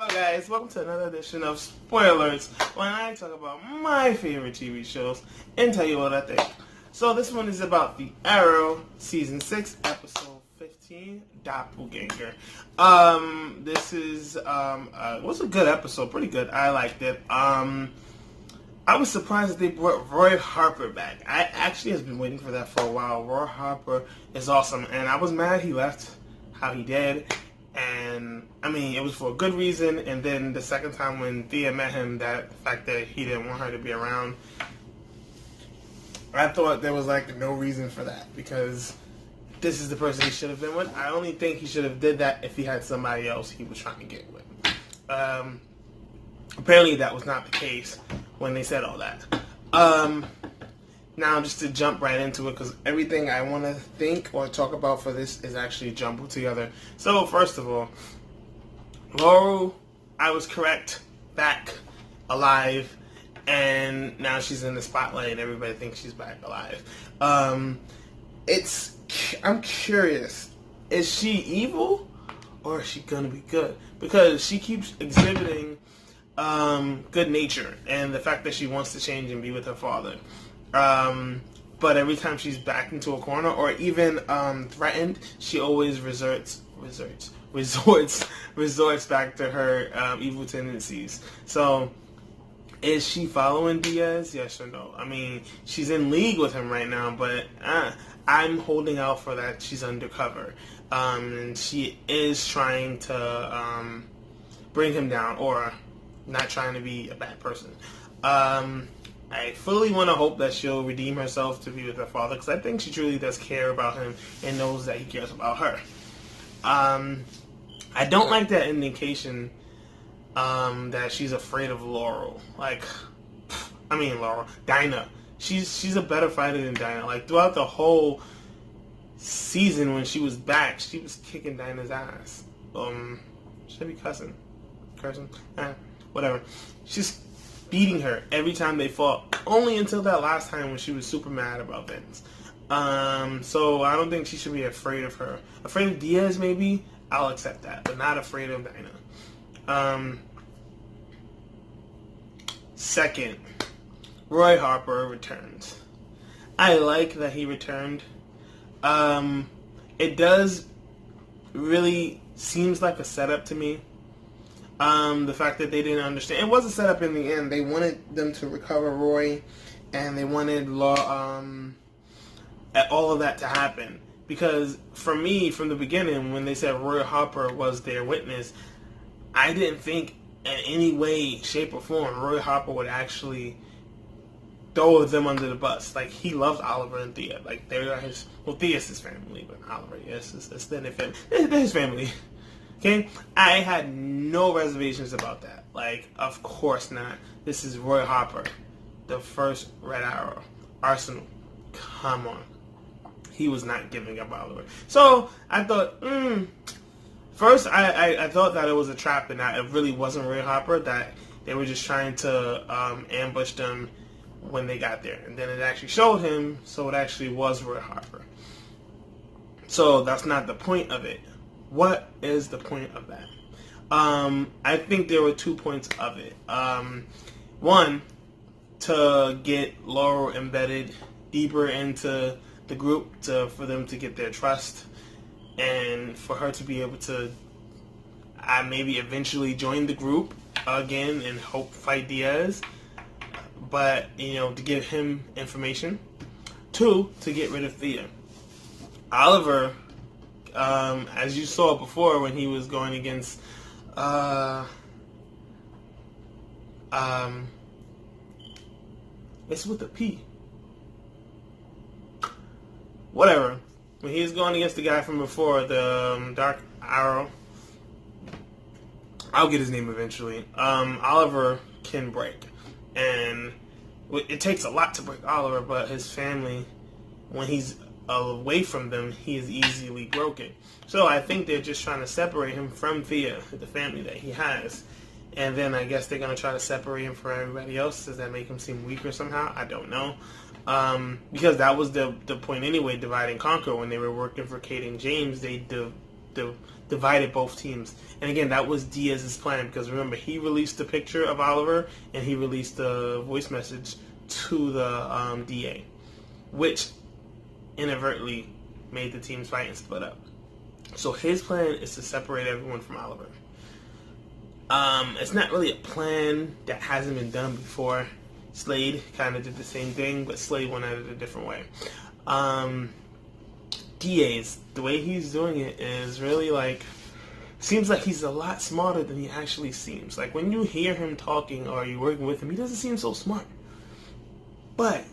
Hello guys, welcome to another edition of Spoilers, when I talk about my favorite TV shows and tell you what I think. So this one is about The Arrow, Season 6, Episode 15, Doppelganger. This is, it was a good episode, pretty good. I liked it. I was surprised that they brought Roy Harper back. I actually have been waiting for that for a while. Roy Harper is awesome, and I was mad he left how he did. And, I mean, it was for a good reason, and then the second time when Thea met him, that fact that he didn't want her to be around, I thought there was, no reason for that, because this is the person he should have been with. I only think he should have did that if he had somebody else he was trying to get with. Apparently that was not the case when they said all that. Now, just to jump right into it, because everything I want to think or talk about for this is actually jumbled together. So, first of all, Laurel, I was correct, back alive, and now she's in the spotlight, and everybody thinks she's back alive. I'm curious, is she evil, or is she gonna be good? Because she keeps exhibiting good nature, and the fact that she wants to change and be with her father. But every time she's backed into a corner or even threatened, she always resorts back to her evil tendencies. So, is she following Diaz? Yes or no? I mean, she's in league with him right now, but I'm holding out for that she's undercover. And she is trying to bring him down, or not trying to be a bad person. I fully want to hope that she'll redeem herself to be with her father, because I think she truly does care about him and knows that he cares about her. I don't like that indication that she's afraid of Laurel. Laurel. Dinah. She's a better fighter than Dinah. Throughout the whole season when she was back, she was kicking Dinah's ass. Should I be cursing? Whatever. She's beating her every time they fought, only until that last time when she was super mad about things. So I don't think she should be afraid of her. Afraid of Diaz, maybe? I'll accept that, but not afraid of Dinah. Second, Roy Harper returns. I like that he returned. It does really seems like a setup to me. The fact that they didn't understand. It was a setup in the end. They wanted them to recover Roy, and they wanted all of that to happen. Because for me, from the beginning, when they said Roy Harper was their witness, I didn't think in any way, shape, or form Roy Harper would actually throw them under the bus. He loves Oliver and Thea. They are his, Thea's his family, but Oliver, yes, it's their family. They're his family. Okay, I had no reservations about that. Of course not. This is Roy Harper, the first Red Arrow. Arsenal, come on. He was not giving up Oliver. So, I thought, first I thought that it was a trap and that it really wasn't Roy Harper, that they were just trying to ambush them when they got there. And then it actually showed him, so it actually was Roy Harper. So, that's not the point of it. What is the point of that? I think there were 2 points of it. One, to get Laurel embedded deeper into the group, for them to get their trust, and for her to be able to maybe eventually join the group again and hope fight Diaz. But, to give him information. 2, to get rid of Thea. Oliver, as you saw before when he was going against it's with a P. Whatever. When he was going against the guy from before, the Dark Arrow, I'll get his name eventually. Oliver can break, and it takes a lot to break Oliver, but his family, when he's away from them, he is easily broken. So I think they're just trying to separate him from Thea, the family that he has. And then I guess they're going to try to separate him from everybody else. Does that make him seem weaker somehow? I don't know. Because that was the point anyway, divide and conquer. When they were working for Kate and James, they divided both teams. And again, that was Diaz's plan, because remember, he released the picture of Oliver and he released the voice message to the DA, which inadvertently made the teams fight and split up. So his plan is to separate everyone from Oliver. It's not really a plan that hasn't been done before. Slade kind of did the same thing, but Slade went at it a different way. DA's, the way he's doing it is really like, seems like he's a lot smarter than he actually seems. Like when you hear him talking or you're working with him, he doesn't seem so smart. But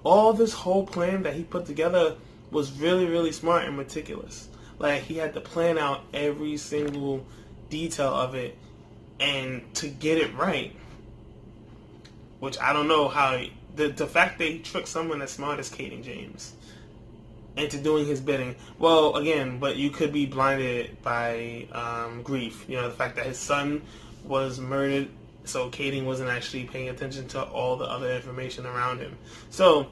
all this whole plan that he put together was really, really smart and meticulous. Like he had to plan out every single detail of it, and to get it right, which I don't know how, the fact that he tricked someone as smart as Kaden James into doing his bidding. Well, again, but you could be blinded by grief. You know, the fact that his son was murdered, so Kaden wasn't actually paying attention to all the other information around him. So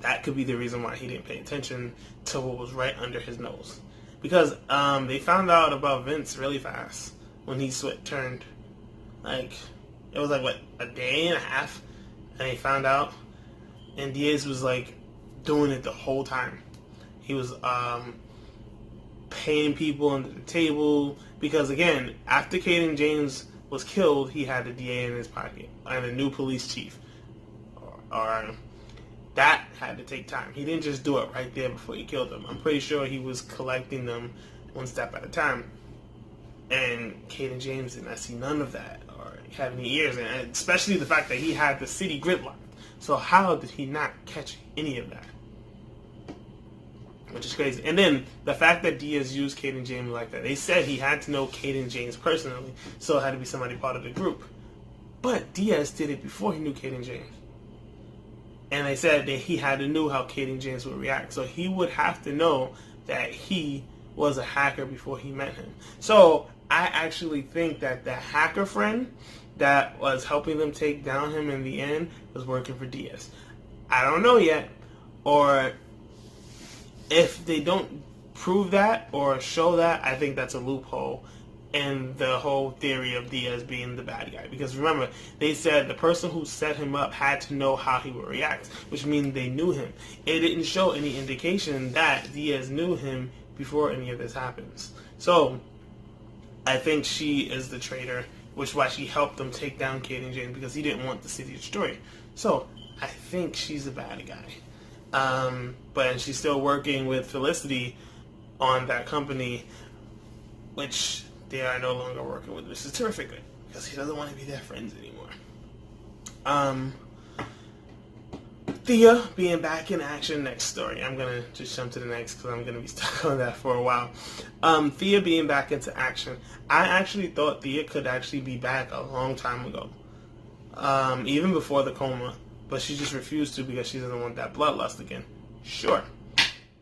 that could be the reason why he didn't pay attention to what was right under his nose. Because they found out about Vince really fast when he turned. Like, it was like, what, a day and a half? And they found out. And Diaz was like doing it the whole time. He was paying people under the table. Because again, after Kaden James was killed, he had the DA in his pocket. And a new police chief. Or that had to take time. He didn't just do it right there before he killed them. I'm pretty sure he was collecting them one step at a time. And Kaden James did not see none of that or have any ears. And especially the fact that he had the city gridlocked. So how did he not catch any of that? Which is crazy. And then the fact that Diaz used Kaden James like that. They said he had to know Kaden James personally, so it had to be somebody part of the group. But Diaz did it before he knew Kaden James. And they said that he had to know how Kaden James would react. So he would have to know that he was a hacker before he met him. So I actually think that the hacker friend that was helping them take down him in the end was working for Diaz. I don't know yet. Or if they don't prove that or show that, I think that's a loophole in the whole theory of Diaz being the bad guy. Because remember, they said the person who set him up had to know how he would react, which means they knew him. It didn't show any indication that Diaz knew him before any of this happens. So I think she is the traitor, which is why she helped them take down Kaden James, because he didn't want the city destroyed. So I think she's the bad guy. But she's still working with Felicity on that company, which they are no longer working with, which is terrific, because he doesn't want to be their friends anymore. Thea being back in action, next story. I'm going to just jump to the next because I'm going to be stuck on that for a while. Thea being back into action. I actually thought Thea could actually be back a long time ago. Even before the coma. But she just refused to because she doesn't want that bloodlust again. Sure.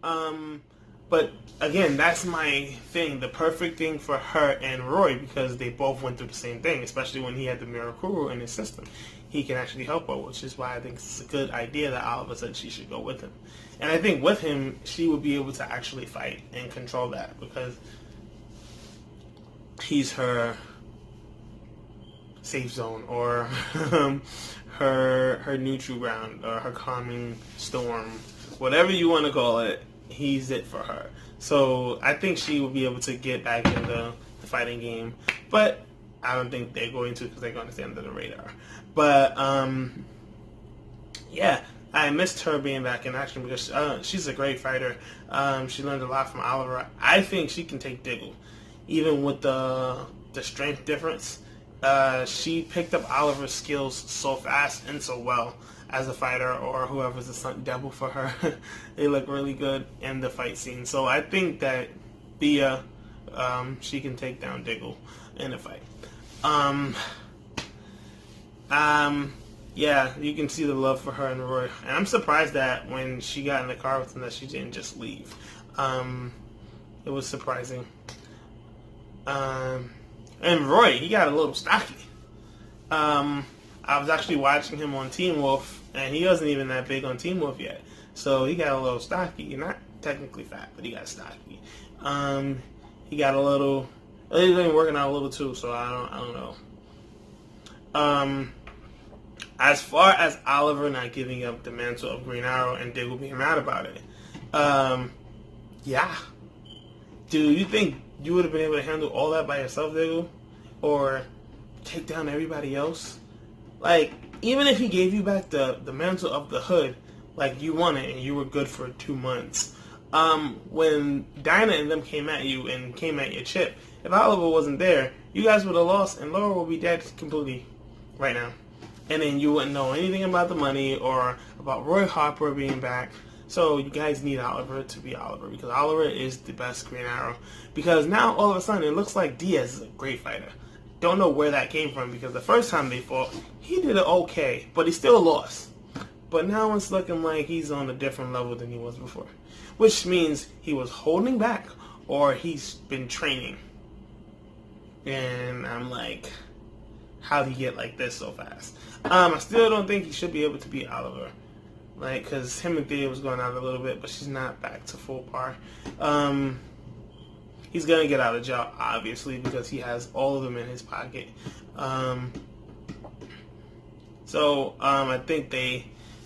But again, that's my thing. The perfect thing for her and Roy, because they both went through the same thing, especially when he had the Mirakuru in his system. He can actually help her, which is why I think it's a good idea that Oliver said she should go with him. And I think with him, she would be able to actually fight and control that, because he's her safe zone, or her neutral ground, or her calming storm, whatever you want to call it. He's it for her. So I think she will be able to get back in the fighting game. But I don't think they're going to, because they're going to stay under the radar. But, yeah, I missed her being back in action because she's a great fighter. She learned a lot from Oliver. I think she can take Diggle. Even with the strength difference, she picked up Oliver's skills so fast and so well. As a fighter, or whoever's a stunt double for her, they look really good in the fight scene. So I think that Thea, she can take down Diggle in a fight. Yeah, you can see the love for her and Roy. And I'm surprised that when she got in the car with him that she didn't just leave. It was surprising. And Roy, he got a little stocky. I was actually watching him on Teen Wolf, and he wasn't even that big on Teen Wolf yet. So he got a little stocky. Not technically fat, but he got stocky. He got a little. He's been working out a little too, so I don't know. As far as Oliver not giving up the mantle of Green Arrow and Diggle being mad about it, yeah. Do you think you would have been able to handle all that by yourself, Diggle? Or take down everybody else? Like, even if he gave you back the mantle of the Hood, like you won it and you were good for 2 months. When Dinah and them came at you and came at your chip, if Oliver wasn't there, you guys would have lost and Laura would be dead completely right now. And then you wouldn't know anything about the money or about Roy Harper being back. So you guys need Oliver to be Oliver, because Oliver is the best Green Arrow. Because now all of a sudden it looks like Diaz is a great fighter. Don't know where that came from, because the first time they fought, he did it okay, but he still lost. But now it's looking like he's on a different level than he was before, which means he was holding back or he's been training. And I'm like, how'd he get like this so fast? I still don't think he should be able to beat Oliver, like, because him and Thea was going out a little bit, but she's not back to full par. He's gonna get out of jail, obviously, because he has all of them in his pocket. So I think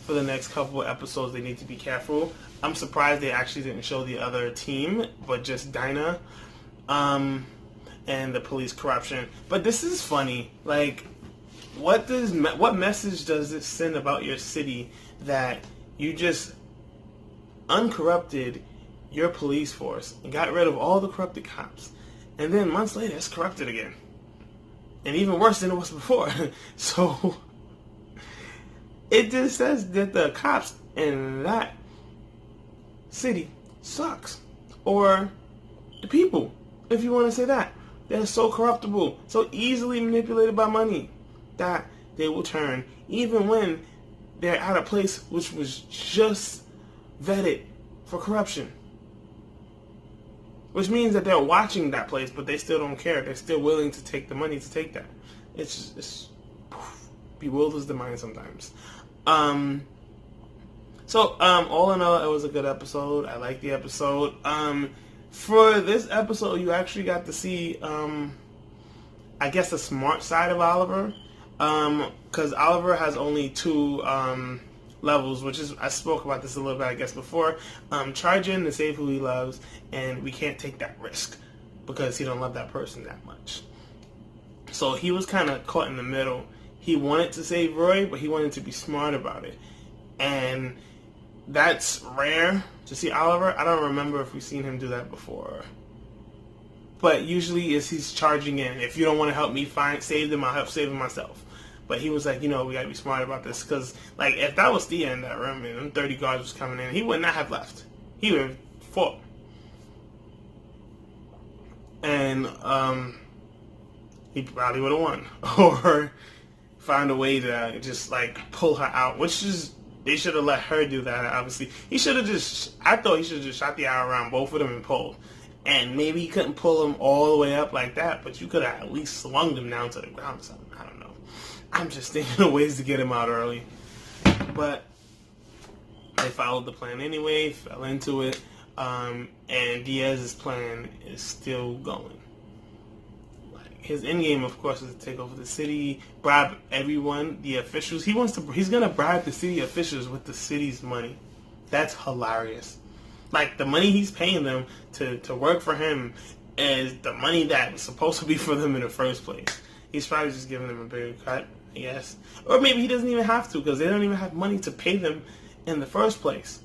for the next couple of episodes, they need to be careful. I'm surprised they actually didn't show the other team, but just Dinah, and the police corruption. But this is funny. Like, what message does it send about your city that you just uncorrupted your police force and got rid of all the corrupted cops, and then months later it's corrupted again, and even worse than it was before? So it just says that the cops in that city sucks, or the people, if you want to say that. They're so corruptible, so easily manipulated by money, that they will turn even when they're at a place which was just vetted for corruption. Which means that they're watching that place, but they still don't care. They're still willing to take the money to take that. It's bewilders the mind sometimes. So all in all, it was a good episode. I liked the episode. For this episode, you actually got to see, I guess, the smart side of Oliver. Because Oliver has only 2 levels, which is, I spoke about this a little bit, I guess, before. Charge in to save who he loves, and we can't take that risk because he don't love that person that much. So he was kind of caught in the middle. He wanted to save Roy, but he wanted to be smart about it. And that's rare to see Oliver. I don't remember if we've seen him do that before. But usually he's charging in. If you don't want to help me save them, I'll help save them myself. But he was like, we got to be smart about this. Because, like, if that was Thea in that room and them 30 guards was coming in, he would not have left. He would have fought. And he probably would have won. Or find a way to just, like, pull her out. Which is, they should have let her do that, obviously. I thought he should have just shot the arrow around both of them and pulled. And maybe he couldn't pull them all the way up like that, but you could have at least slung them down to the ground or something. I don't know. I'm just thinking of ways to get him out early. But they followed the plan anyway, fell into it, and Diaz's plan is still going. Like, his end game, of course, is to take over the city, bribe everyone, the officials. He's gonna bribe the city officials with the city's money. That's hilarious. Like, the money he's paying them to work for him is the money that was supposed to be for them in the first place. He's probably just giving them a bigger cut, I guess. Or maybe he doesn't even have to, because they don't even have money to pay them in the first place,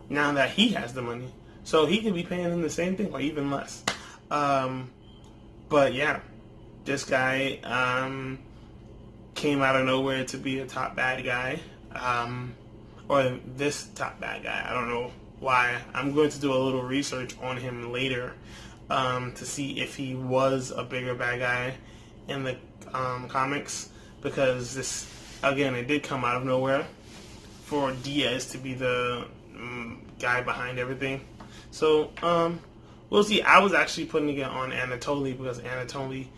now that he has the money. So he could be paying them the same thing, or even less. But yeah, this guy came out of nowhere to be a top bad guy. Or this top bad guy. I don't know why. I'm going to do a little research on him later to see if he was a bigger bad guy in the comics, because this, again, it did come out of nowhere for Diaz to be the guy behind everything. So we'll see. I was actually putting it on Anatoly because Anatoly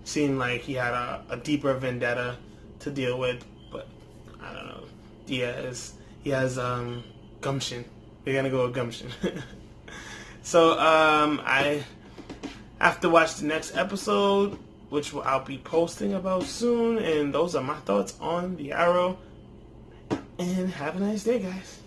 seemed like he had a deeper vendetta to deal with, but I don't know. Diaz, he has gumption. They're gonna go with gumption. So I have to watch the next episode, which I'll be posting about soon. And those are my thoughts on The Arrow. And have a nice day, guys.